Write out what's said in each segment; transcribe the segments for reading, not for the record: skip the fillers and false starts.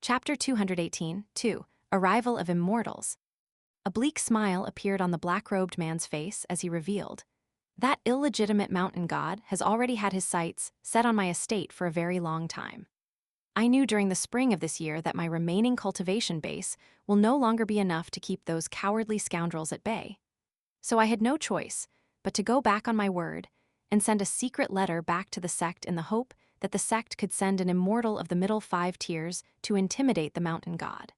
Chapter 218, 2. Arrival of Immortals. A bleak smile appeared on the black-robed man's face as he revealed, "That illegitimate mountain god has already had his sights set on my estate for a very long time. I knew during the spring of this year that my remaining cultivation base will no longer be enough to keep those cowardly scoundrels at bay. So I had no choice but to go back on my word and send a secret letter back to the sect in the hope that the sect could send an immortal of the middle 5 tiers to intimidate the mountain god.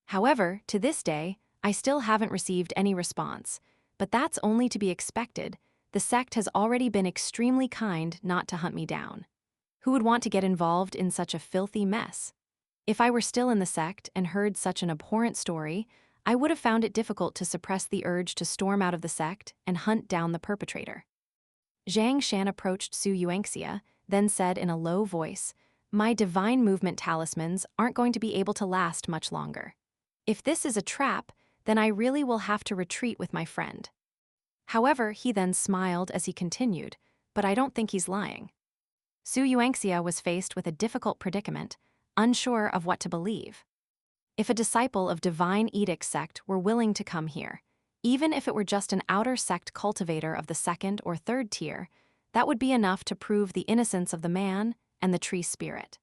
However, to this day, I still haven't received any response, but that's only to be expected. The sect has already been extremely kind not to hunt me down. Who would want to get involved in such a filthy mess? If I were still in the sect and heard such an abhorrent story, I would have found it difficult to suppress the urge to storm out of the sect and hunt down the perpetrator." Zhang Shan approached Su Yuanxia, then said in a low voice, "My divine movement talismans aren't going to be able to last much longer. If this is a trap, then I really will have to retreat with my friend." However, he then smiled as he continued, "But I don't think he's lying." Su Yuanxia was faced with a difficult predicament, unsure of what to believe. If a disciple of Divine Edict sect were willing to come here, even if it were just an outer sect cultivator of the 2nd or 3rd tier, that would be enough to prove the innocence of the man and the tree spirit.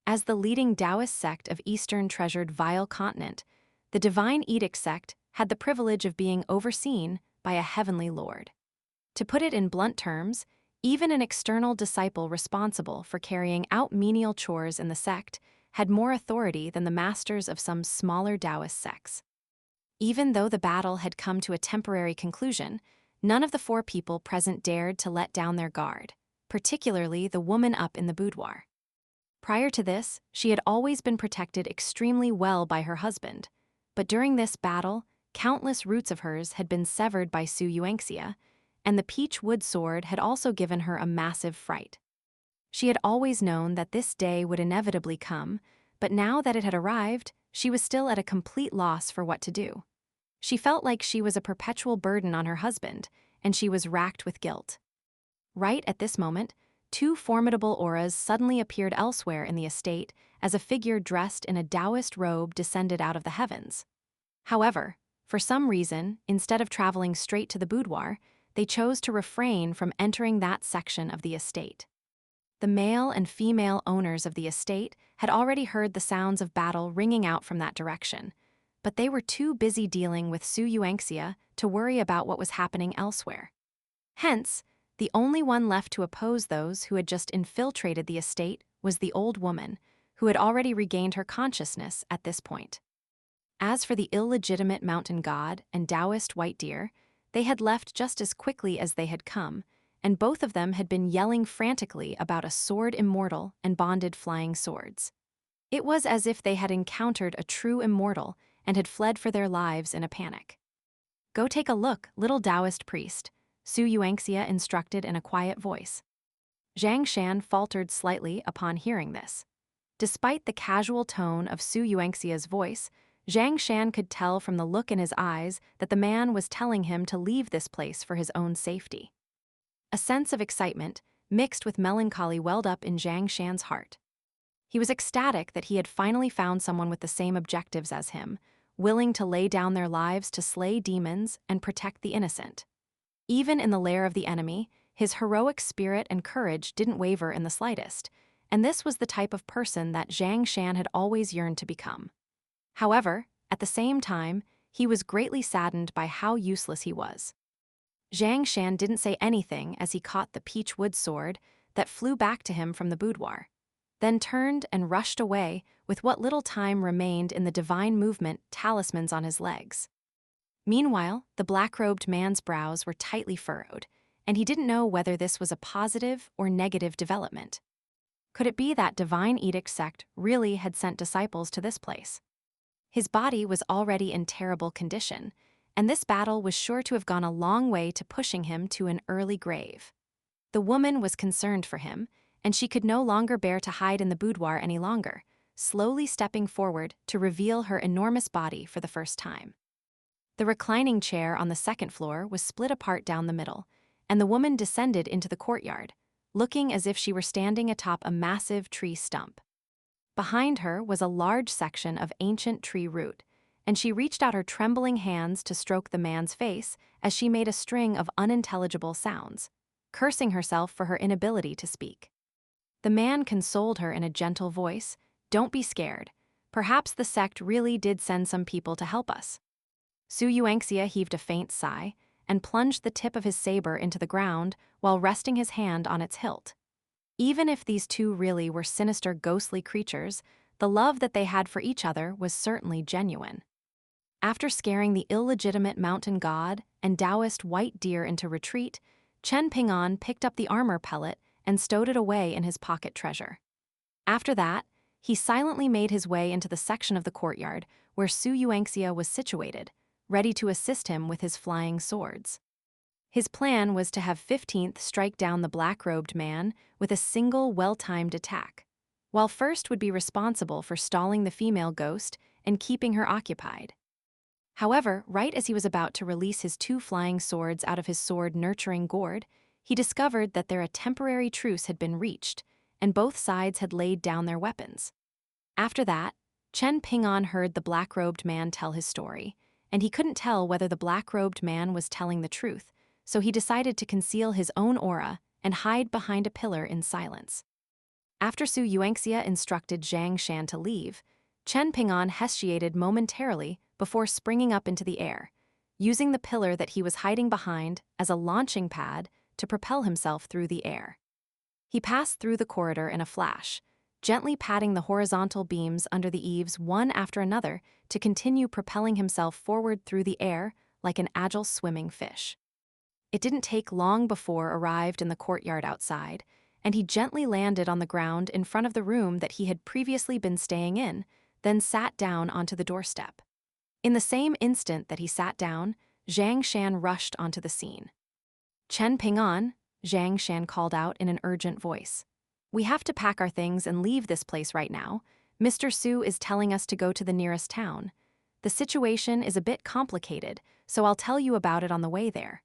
As the leading Taoist sect of Eastern Treasured Vile Continent, the Divine Edict sect had the privilege of being overseen by a heavenly lord. To put it in blunt terms, even an external disciple responsible for carrying out menial chores in the sect had more authority than the masters of some smaller Taoist sects. Even though the battle had come to a temporary conclusion, none of the 4 people present dared to let down their guard, particularly the woman up in the boudoir. Prior to this, she had always been protected extremely well by her husband, but during this battle, countless roots of hers had been severed by Su Yuanxia, and the peach wood sword had also given her a massive fright. She had always known that this day would inevitably come, but now that it had arrived, she was still at a complete loss for what to do. She felt like she was a perpetual burden on her husband, and she was racked with guilt. Right at this moment, 2 formidable auras suddenly appeared elsewhere in the estate as a figure dressed in a Taoist robe descended out of the heavens. However, for some reason, instead of traveling straight to the boudoir, they chose to refrain from entering that section of the estate. The male and female owners of the estate had already heard the sounds of battle ringing out from that direction, but they were too busy dealing with Su Yuanxia to worry about what was happening elsewhere. Hence, the only one left to oppose those who had just infiltrated the estate was the old woman, who had already regained her consciousness at this point. As for the illegitimate mountain god and Taoist white deer, they had left just as quickly as they had come, and both of them had been yelling frantically about a sword immortal and bonded flying swords. It was as if they had encountered a true immortal and had fled for their lives in a panic. "Go take a look, little Taoist priest," Su Yuanxia instructed in a quiet voice. Zhang Shan faltered slightly upon hearing this. Despite the casual tone of Su Yuanxia's voice, Zhang Shan could tell from the look in his eyes that the man was telling him to leave this place for his own safety. A sense of excitement, mixed with melancholy, welled up in Zhang Shan's heart. He was ecstatic that he had finally found someone with the same objectives as him, willing to lay down their lives to slay demons and protect the innocent. Even in the lair of the enemy, his heroic spirit and courage didn't waver in the slightest, and this was the type of person that Zhang Shan had always yearned to become. However, at the same time, he was greatly saddened by how useless he was. Zhang Shan didn't say anything as he caught the peach wood sword that flew back to him from the boudoir, then turned and rushed away with what little time remained in the divine movement talismans on his legs. Meanwhile, the black-robed man's brows were tightly furrowed, and he didn't know whether this was a positive or negative development. Could it be that Divine Edict sect really had sent disciples to this place? His body was already in terrible condition, and this battle was sure to have gone a long way to pushing him to an early grave. The woman was concerned for him, and she could no longer bear to hide in the boudoir any longer, slowly stepping forward to reveal her enormous body for the first time. The reclining chair on the 2nd floor was split apart down the middle, and the woman descended into the courtyard, looking as if she were standing atop a massive tree stump. Behind her was a large section of ancient tree root, and she reached out her trembling hands to stroke the man's face as she made a string of unintelligible sounds, cursing herself for her inability to speak. The man consoled her in a gentle voice, "Don't be scared. Perhaps the sect really did send some people to help us." Su Yuanxia heaved a faint sigh and plunged the tip of his saber into the ground while resting his hand on its hilt. Even if these two really were sinister ghostly creatures, the love that they had for each other was certainly genuine. After scaring the illegitimate mountain god and Taoist white deer into retreat, Chen Ping'an picked up the armor pellet and stowed it away in his pocket treasure. After that, he silently made his way into the section of the courtyard where Su Yuanxia was situated, ready to assist him with his flying swords. His plan was to have 15th strike down the black-robed man with a single well-timed attack, while First would be responsible for stalling the female ghost and keeping her occupied. However, right as he was about to release his two flying swords out of his sword-nurturing gourd, he discovered that a temporary truce had been reached, and both sides had laid down their weapons. After that, Chen Ping'an heard the black-robed man tell his story, and he couldn't tell whether the black-robed man was telling the truth, so he decided to conceal his own aura and hide behind a pillar in silence. After Su Yuanxia instructed Zhang Shan to leave, Chen Ping'an hesitated momentarily before springing up into the air, using the pillar that he was hiding behind as a launching pad to propel himself through the air. He passed through the corridor in a flash, gently patting the horizontal beams under the eaves one after another to continue propelling himself forward through the air like an agile swimming fish. It didn't take long before arrived in the courtyard outside, and he gently landed on the ground in front of the room that he had previously been staying in, then sat down onto the doorstep. In the same instant that he sat down, Zhang Shan rushed onto the scene. "Chen Ping'an," Zhang Shan called out in an urgent voice. "We have to pack our things and leave this place right now. Mr. Su is telling us to go to the nearest town. The situation is a bit complicated, so I'll tell you about it on the way there."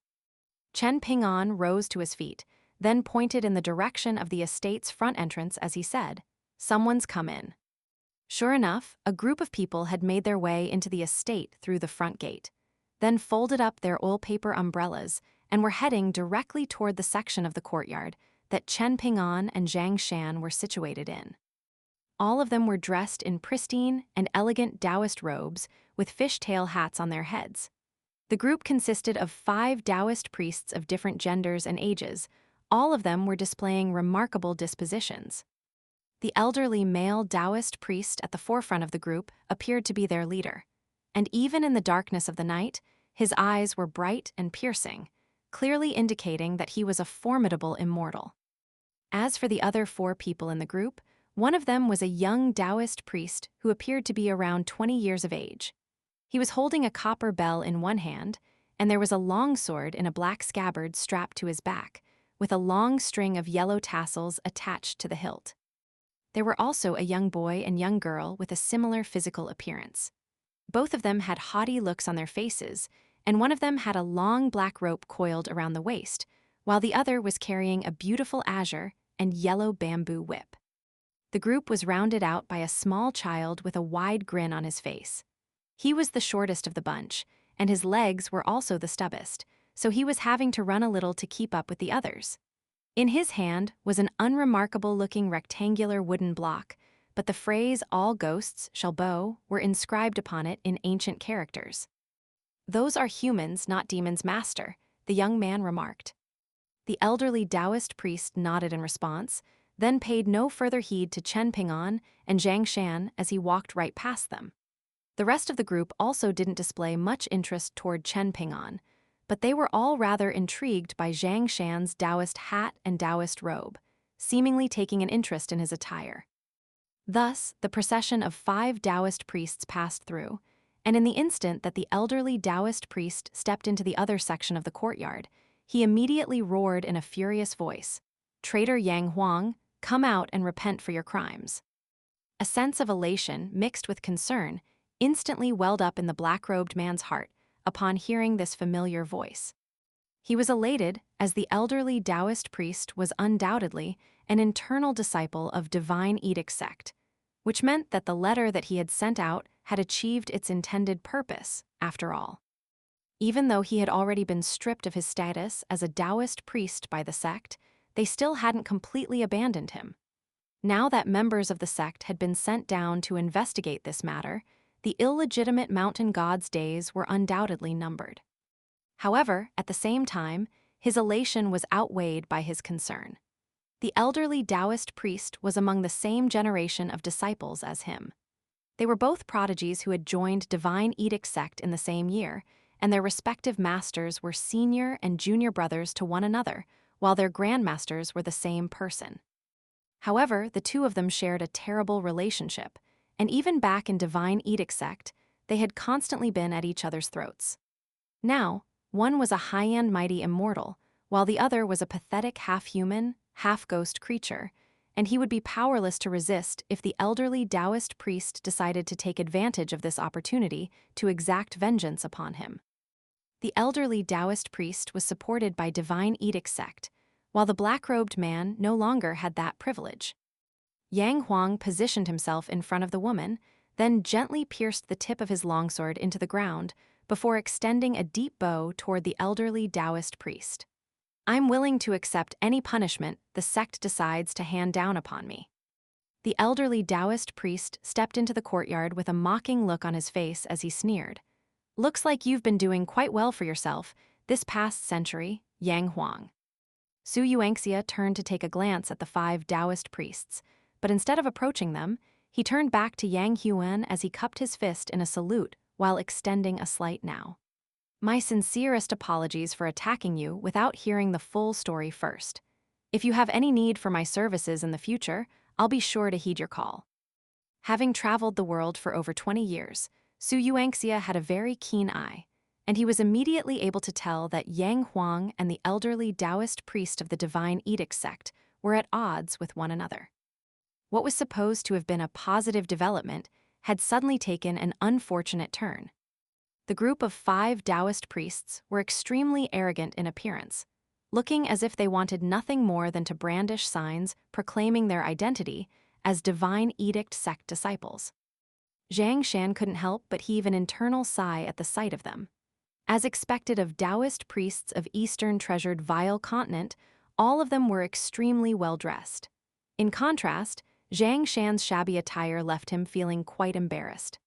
Chen Ping'an rose to his feet, then pointed in the direction of the estate's front entrance as he said, "Someone's come in." Sure enough, a group of people had made their way into the estate through the front gate, then folded up their oil-paper umbrellas and were heading directly toward the section of the courtyard that Chen Ping'an and Zhang Shan were situated in. All of them were dressed in pristine and elegant Taoist robes with fishtail hats on their heads. The group consisted of 5 Taoist priests of different genders and ages. All of them were displaying remarkable dispositions. The elderly male Taoist priest at the forefront of the group appeared to be their leader, and even in the darkness of the night, his eyes were bright and piercing, clearly indicating that he was a formidable immortal. As for the other 4 people in the group, one of them was a young Taoist priest who appeared to be around 20 years of age. He was holding a copper bell in one hand, and there was a longsword in a black scabbard strapped to his back, with a long string of yellow tassels attached to the hilt. There were also a young boy and young girl with a similar physical appearance. Both of them had haughty looks on their faces, and one of them had a long black rope coiled around the waist, while the other was carrying a beautiful azure and yellow bamboo whip. The group was rounded out by a small child with a wide grin on his face. He was the shortest of the bunch, and his legs were also the stubbiest, so he was having to run a little to keep up with the others. In his hand was an unremarkable-looking rectangular wooden block, but the phrase "all ghosts shall bow" were inscribed upon it in ancient characters. "Those are humans, not demons, master," the young man remarked. The elderly Taoist priest nodded in response, then paid no further heed to Chen Ping'an and Zhang Shan as he walked right past them. The rest of the group also didn't display much interest toward Chen Ping'an, but they were all rather intrigued by Zhang Shan's Taoist hat and Taoist robe, seemingly taking an interest in his attire. Thus, the procession of 5 Taoist priests passed through, and in the instant that the elderly Taoist priest stepped into the other section of the courtyard, he immediately roared in a furious voice, "Traitor Yang Huang, come out and repent for your crimes." A sense of elation mixed with concern instantly welled up in the black-robed man's heart upon hearing this familiar voice. He was elated as the elderly Taoist priest was undoubtedly an internal disciple of Divine Edict sect, which meant that the letter that he had sent out had achieved its intended purpose, after all. Even though he had already been stripped of his status as a Taoist priest by the sect, they still hadn't completely abandoned him. Now that members of the sect had been sent down to investigate this matter, the illegitimate mountain god's days were undoubtedly numbered. However, at the same time, his elation was outweighed by his concern. The elderly Taoist priest was among the same generation of disciples as him. They were both prodigies who had joined Divine Edict sect in the same year, and their respective masters were senior and junior brothers to one another, while their grandmasters were the same person. However, the two of them shared a terrible relationship, and even back in Divine Edict sect, they had constantly been at each other's throats. Now, one was a high-end mighty immortal, while the other was a pathetic half-human, half-ghost creature, and he would be powerless to resist if the elderly Taoist priest decided to take advantage of this opportunity to exact vengeance upon him. The elderly Taoist priest was supported by Divine Edict sect, while the black-robed man no longer had that privilege. Yang Huang positioned himself in front of the woman, then gently pierced the tip of his longsword into the ground before extending a deep bow toward the elderly Taoist priest. "I'm willing to accept any punishment the sect decides to hand down upon me." The elderly Taoist priest stepped into the courtyard with a mocking look on his face as he sneered. "Looks like you've been doing quite well for yourself this past century, Yang Huang." Su Yuanxia turned to take a glance at the 5 Taoist priests, but instead of approaching them, he turned back to Yang Huan as he cupped his fist in a salute while extending a slight now. "My sincerest apologies for attacking you without hearing the full story first. If you have any need for my services in the future, I'll be sure to heed your call." Having traveled the world for over 20 years, Su Yuanxia had a very keen eye, and he was immediately able to tell that Yang Huang and the elderly Taoist priest of the Divine Edict sect were at odds with one another. What was supposed to have been a positive development had suddenly taken an unfortunate turn. The group of 5 Taoist priests were extremely arrogant in appearance, looking as if they wanted nothing more than to brandish signs proclaiming their identity as Divine Edict sect disciples. Zhang Shan couldn't help but heave an internal sigh at the sight of them. As expected of Taoist priests of Eastern treasured Vile Continent, all of them were extremely well-dressed. In contrast, Zhang Shan's shabby attire left him feeling quite embarrassed.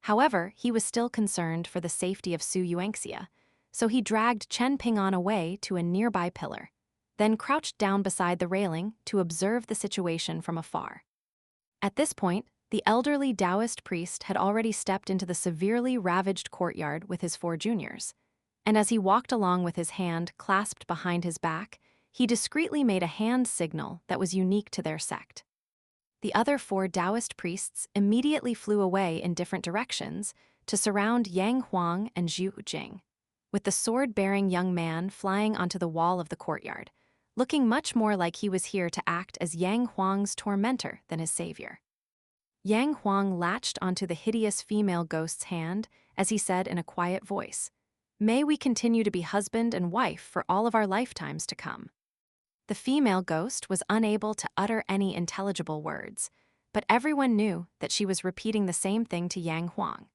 However, he was still concerned for the safety of Su Yuanxia, so he dragged Chen Ping'an away to a nearby pillar, then crouched down beside the railing to observe the situation from afar. At this point, the elderly Taoist priest had already stepped into the severely ravaged courtyard with his 4 juniors, and as he walked along with his hand clasped behind his back, he discreetly made a hand signal that was unique to their sect. The other 4 Taoist priests immediately flew away in different directions to surround Yang Huang and Zhu Jing, with the sword-bearing young man flying onto the wall of the courtyard, looking much more like he was here to act as Yang Huang's tormentor than his savior. Yang Huang latched onto the hideous female ghost's hand as he said in a quiet voice, "May we continue to be husband and wife for all of our lifetimes to come." The female ghost was unable to utter any intelligible words, but everyone knew that she was repeating the same thing to Yang Huang.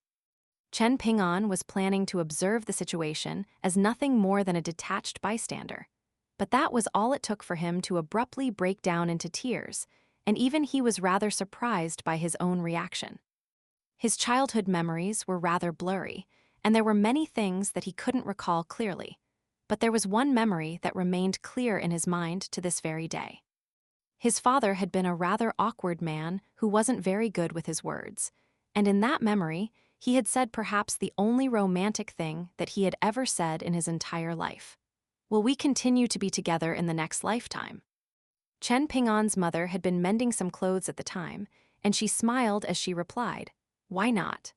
Chen Ping'an was planning to observe the situation as nothing more than a detached bystander, but that was all it took for him to abruptly break down into tears, and even he was rather surprised by his own reaction. His childhood memories were rather blurry, and there were many things that he couldn't recall clearly. But there was one memory that remained clear in his mind to this very day. His father had been a rather awkward man who wasn't very good with his words, and in that memory, he had said perhaps the only romantic thing that he had ever said in his entire life. "Will we continue to be together in the next lifetime?" Chen Ping'an's mother had been mending some clothes at the time, and she smiled as she replied, "Why not?"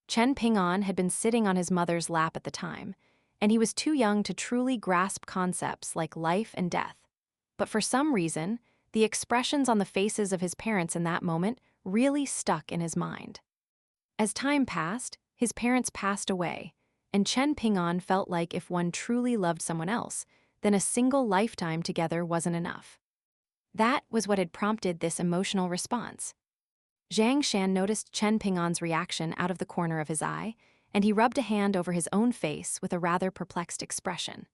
Chen Ping'an had been sitting on his mother's lap at the time, and he was too young to truly grasp concepts like life and death. But for some reason, the expressions on the faces of his parents in that moment really stuck in his mind. As time passed, his parents passed away, and Chen Ping'an felt like if one truly loved someone else, then a single lifetime together wasn't enough. That was what had prompted this emotional response. Zhang Shan noticed Chen Ping'an's reaction out of the corner of his eye, and he rubbed a hand over his own face with a rather perplexed expression.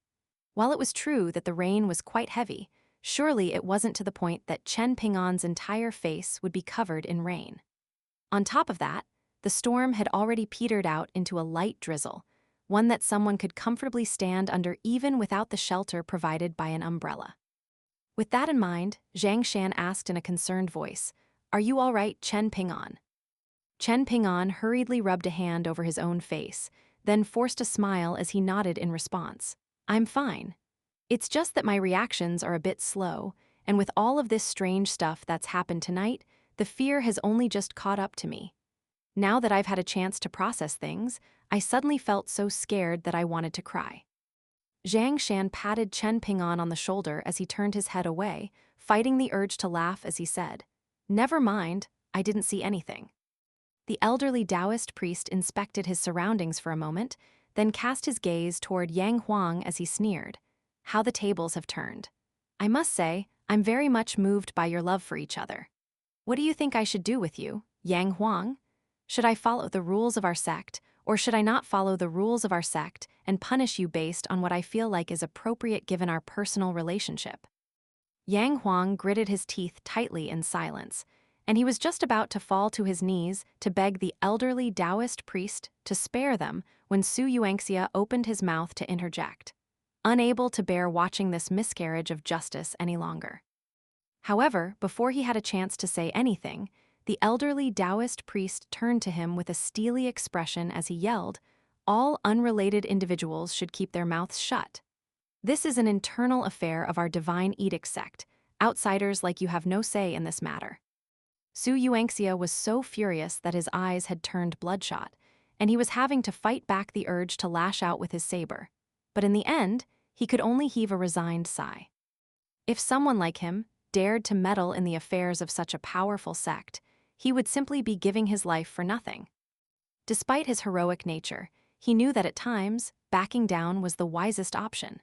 While it was true that the rain was quite heavy, surely it wasn't to the point that Chen Ping'an's entire face would be covered in rain. On top of that, the storm had already petered out into a light drizzle, one that someone could comfortably stand under even without the shelter provided by an umbrella. With that in mind, Zhang Shan asked in a concerned voice, "Are you all right, Chen Ping'an?" Chen Ping'an hurriedly rubbed a hand over his own face, then forced a smile as he nodded in response. "I'm fine. It's just that my reactions are a bit slow, and with all of this strange stuff that's happened tonight, the fear has only just caught up to me. Now that I've had a chance to process things, I suddenly felt so scared that I wanted to cry." Zhang Shan patted Chen Ping'an on the shoulder as he turned his head away, fighting the urge to laugh as he said, "Never mind, I didn't see anything." The elderly Taoist priest inspected his surroundings for a moment, then cast his gaze toward Yang Huang as he sneered, "How the tables have turned. I must say, I'm very much moved by your love for each other. What do you think I should do with you, Yang Huang? Should I follow the rules of our sect, or should I not follow the rules of our sect and punish you based on what I feel like is appropriate given our personal relationship?" Yang Huang gritted his teeth tightly in silence, and he was just about to fall to his knees to beg the elderly Taoist priest to spare them when Su Yuanxia opened his mouth to interject, unable to bear watching this miscarriage of justice any longer. However, before he had a chance to say anything, the elderly Taoist priest turned to him with a steely expression as he yelled, "All unrelated individuals should keep their mouths shut. This is an internal affair of our divine edict sect. Outsiders like you have no say in this matter." Su Yuanxia was so furious that his eyes had turned bloodshot, and he was having to fight back the urge to lash out with his saber. But in the end, he could only heave a resigned sigh. If someone like him dared to meddle in the affairs of such a powerful sect, he would simply be giving his life for nothing. Despite his heroic nature, he knew that at times, backing down was the wisest option.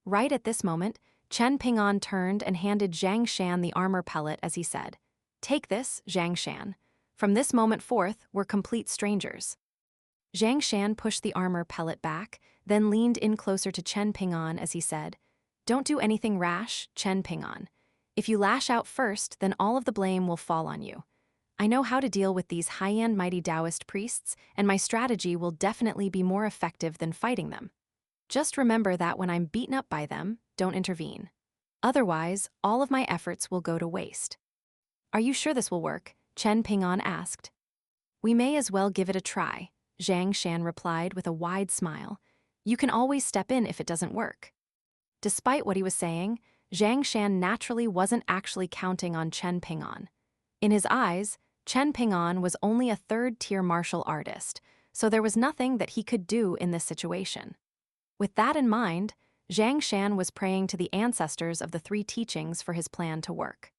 Right at this moment, Chen Ping'an turned and handed Zhang Shan the armor pellet as he said, "Take this, Zhang Shan. From this moment forth, we're complete strangers." Zhang Shan pushed the armor pellet back, then leaned in closer to Chen Ping'an as he said, "Don't do anything rash, Chen Ping'an. If you lash out first, then all of the blame will fall on you. I know how to deal with these high-end mighty Taoist priests, and my strategy will definitely be more effective than fighting them. Just remember that when I'm beaten up by them, don't intervene. Otherwise, all of my efforts will go to waste." "Are you sure this will work?" Chen Ping'an asked. "We may as well give it a try," Zhang Shan replied with a wide smile. "You can always step in if it doesn't work." Despite what he was saying, Zhang Shan naturally wasn't actually counting on Chen Ping'an. In his eyes, Chen Ping'an was only a third-tier martial artist, so there was nothing that he could do in this situation. With that in mind, Zhang Shan was praying to the ancestors of the three teachings for his plan to work.